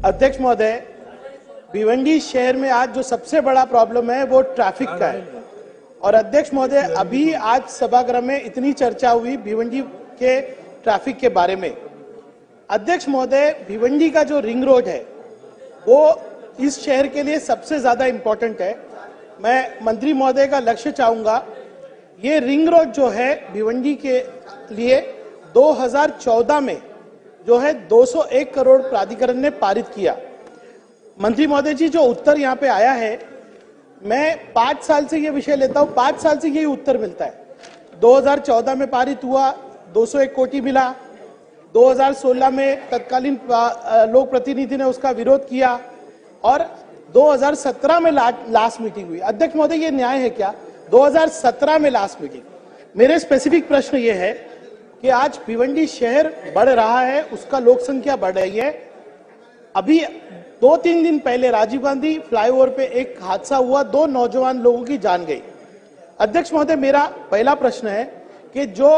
अध्यक्ष महोदय, भिवंडी शहर में आज जो सबसे बड़ा प्रॉब्लम है वो ट्रैफिक का है। और अध्यक्ष महोदय, अभी आज सभागृह में इतनी चर्चा हुई भिवंडी के ट्रैफिक के बारे में। अध्यक्ष महोदय, भिवंडी का जो रिंग रोड है वो इस शहर के लिए सबसे ज्यादा इंपॉर्टेंट है। मैं मंत्री महोदय का लक्ष्य चाहूंगा, ये रिंग रोड जो है भिवंडी के लिए 2014 में जो है 201 करोड़ प्राधिकरण ने पारित किया। मंत्री महोदय जी, जो उत्तर यहाँ पे आया है, मैं 5 साल से ये विषय लेता हूँ, 5 साल से यही उत्तर मिलता है। 2014 में पारित हुआ, 201 कोटी मिला। 2016 में तत्कालीन लोक प्रतिनिधि ने उसका विरोध किया और 2017 में लास्ट मीटिंग हुई। अध्यक्ष महोदय, ये न्याय है क्या? 2017 में लास्ट मीटिंग। मेरे स्पेसिफिक प्रश्न ये है कि आज भिवंडी शहर बढ़ रहा है, उसका लोक संख्या बढ़ रही है। अभी 2-3 दिन पहले राजीव गांधी फ्लाईओवर पे एक हादसा हुआ, 2 नौजवान लोगों की जान गई। अध्यक्ष महोदय, मेरा पहला प्रश्न है कि जो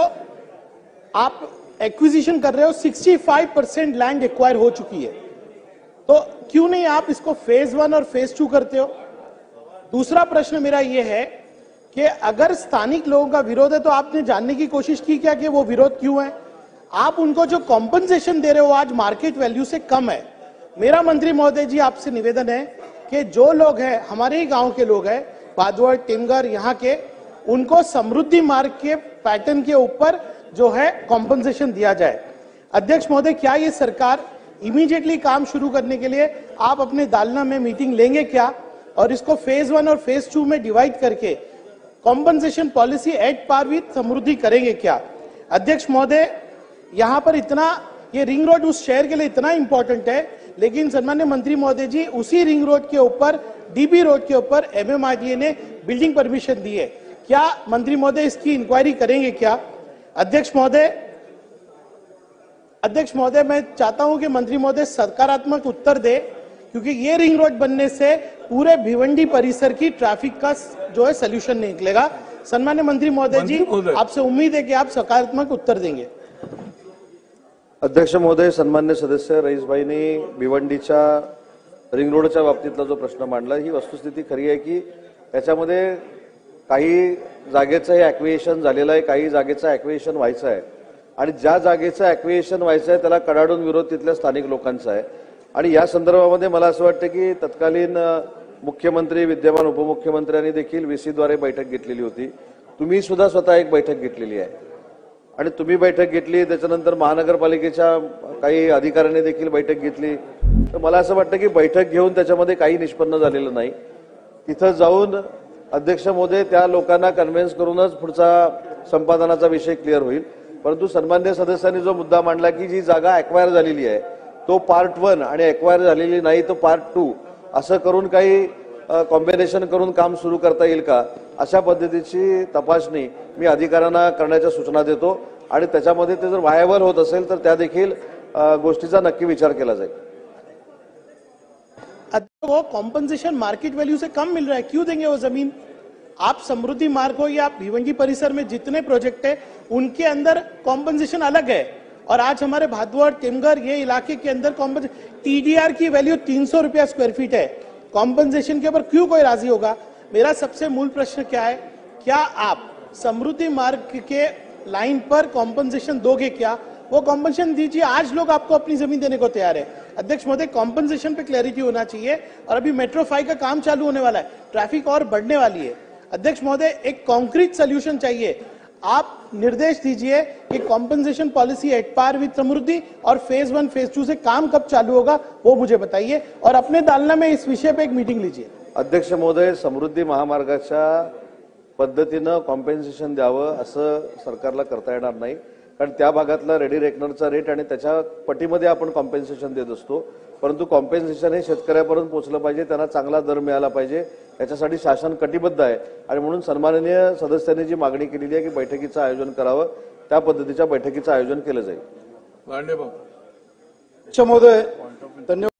आप एक्विजिशन कर रहे हो, 65% लैंड एक्वायर हो चुकी है, तो क्यों नहीं आप इसको फेज 1 और फेज 2 करते हो? दूसरा प्रश्न मेरा यह है कि अगर स्थानिक लोगों का विरोध है तो आपने जानने की कोशिश की क्या कि वो विरोध क्यों है? आप उनको जो कॉम्पनसेशन दे रहे हो आज मार्केट वैल्यू से कम है। मेरा मंत्री महोदय जी आपसे निवेदन है कि जो लोग हैं, हमारे ही गांव के लोग हैं, भादवड़, टिमगर यहाँ के, उनको समृद्धि मार्ग के पैटर्न के ऊपर जो है कॉम्पनसेशन दिया जाए। अध्यक्ष महोदय, क्या ये सरकार इमीडिएटली काम शुरू करने के लिए आप अपने दालना में मीटिंग लेंगे क्या, और इसको फेज 1 और फेज 2 में डिवाइड करके compensation policy at par with Samruddhi करेंगे क्या? अध्यक्ष महोदय, यहाँ पर इतना, ये रिंग रोड उस शहर के लिए इतना इंपॉर्टेंट है, लेकिन सन्मान्य मंत्री महोदय जी, उसी रिंग रोड के ऊपर, डीबी रोड के ऊपर MMRDA ने बिल्डिंग परमिशन दी है। क्या मंत्री महोदय इसकी इंक्वायरी करेंगे क्या? अध्यक्ष महोदय, मैं चाहता हूं कि मंत्री महोदय सकारात्मक उत्तर दे, क्योंकि ये रिंग रोड बनने से पूरे भिवंडी परिसर की ट्रैफिक का जो है सोल्यूशन निकलेगा। सन्मान्य मंत्री महोदय जी, आपसे उम्मीद है कि आप सकारात्मक उत्तर देंगे। अध्यक्ष महोदय, सन्मान्य सदस्य रईसभाईंनी भिवंडीच्या रिंग रोडच्या बाबतीतला जो प्रश्न मांडला, ही वस्तुस्थिती खरी आहे की याच्यामध्ये काही जागेचं हे ॲक्विजिशन झालेलं आहे, काही जागेचं ॲक्विजिशन व्हायचं आहे, आणि ज्या जागेचं ॲक्विजिशन व्हायचं आहे त्याला कडाडून विरोध तिथल्या स्थानिक लोकांचा आहे। आणि या संदर्भामध्ये मला असं वाटतं की तत्कालीन मुख्यमंत्री, विद्यमान उपमुख्यमंत्र्यांनी देखील VC द्वारे बैठक घेतलेली होती। तुम्ही सुद्धा स्वतः एक बैठक घेतलेली आहे आणि तुम्ही बैठक घेतली, त्याच्यानंतर महानगरपालिकेच्या काही अधिकाऱ्यांनी देखील बैठक घेतली। तर मला असं वाटतं की बैठक घेऊन त्याच्यामध्ये काही निष्पन्न झालेलं नाही। तिथं जाऊन अध्यक्ष महोदय त्या लोकांना कन्व्हिन्स करूनच पुढचा संपादनाचा विषय क्लिअर होईल। परंतु सन्मान्य सदस्यांनी जो मुद्दा मांडला की जी जागा ॲक्वायर झालेली आहे तो पार्ट 1 आणि ॲक्वायर झालेली नाही तो पार्ट 2 असं करून काही कॉम्बिनेशन करून काम सुरू करता येईल का, अशा पद्धतीची तपासणी मी अधिकाऱ्यांना करण्याच्या सूचना देतो आणि त्याच्यामध्ये ते जर व्हायबल होत असेल तर त्या देखील गोष्टीचा नक्की विचार केला जाईल। वो कॉम्पनसेशन मार्केट वैल्यू से कम मिल रहा है, क्यों देंगे वो जमीन? आप समृद्धि मार्ग हो या भिवंडी परिसर में जितने प्रोजेक्ट है उनके अंदर कॉम्पनसेशन अलग है, और आज हमारे भादवड़, टिमगर ये इलाके के अंदर TDR की वैल्यू 300 रुपया स्क्वायर फीट है। कॉम्पनसेशन के ऊपर क्यों कोई राजी होगा? मेरा सबसे मूल प्रश्न क्या है, क्या आप समृद्धि मार्ग के लाइन पर कॉम्पनसेशन दोगे क्या? वो कॉम्पनसेशन दीजिए, आज लोग आपको अपनी जमीन देने को तैयार है। अध्यक्ष महोदय, कॉम्पनसेशन पे क्लैरिटी होना चाहिए, और अभी मेट्रो 5 का काम चालू होने वाला है, ट्रैफिक और बढ़ने वाली है। अध्यक्ष महोदय, एक कॉन्क्रीट सोल्यूशन चाहिए। आप निर्देश दीजिए कि compensation policy at par with Samruddhi और फेज 1 फेज 2 से काम कब चालू होगा वो मुझे बताइए, और अपने दालना में इस विषय पे एक मीटिंग लीजिए। अध्यक्ष महोदय, समृद्धी महामार्गाच्या पद्धतीनं कॉम्पेन्सेशन द्यावं असं सरकारला करता येणार नाही, कारण त्या भागातला रेडी रेकनरचा रेट आणि त्याच्या पटीमध्ये आपण कॉम्पेन्सेशन देत असतो। परंतु कॉम्पेन्सेशन हे शेतकऱ्यापर्यंत पोहोचलं पाहिजे, त्यांना चांगला दर मिळाला पाहिजे, याच्यासाठी शासन कटिबद्ध आहे। आणि म्हणून सन्माननीय सदस्यांनी जी मागणी केलेली आहे की बैठकीचं आयोजन करावं, त्या पद्धतीच्या बैठकीचं आयोजन केलं जाईल। महोदय, धन्यवाद।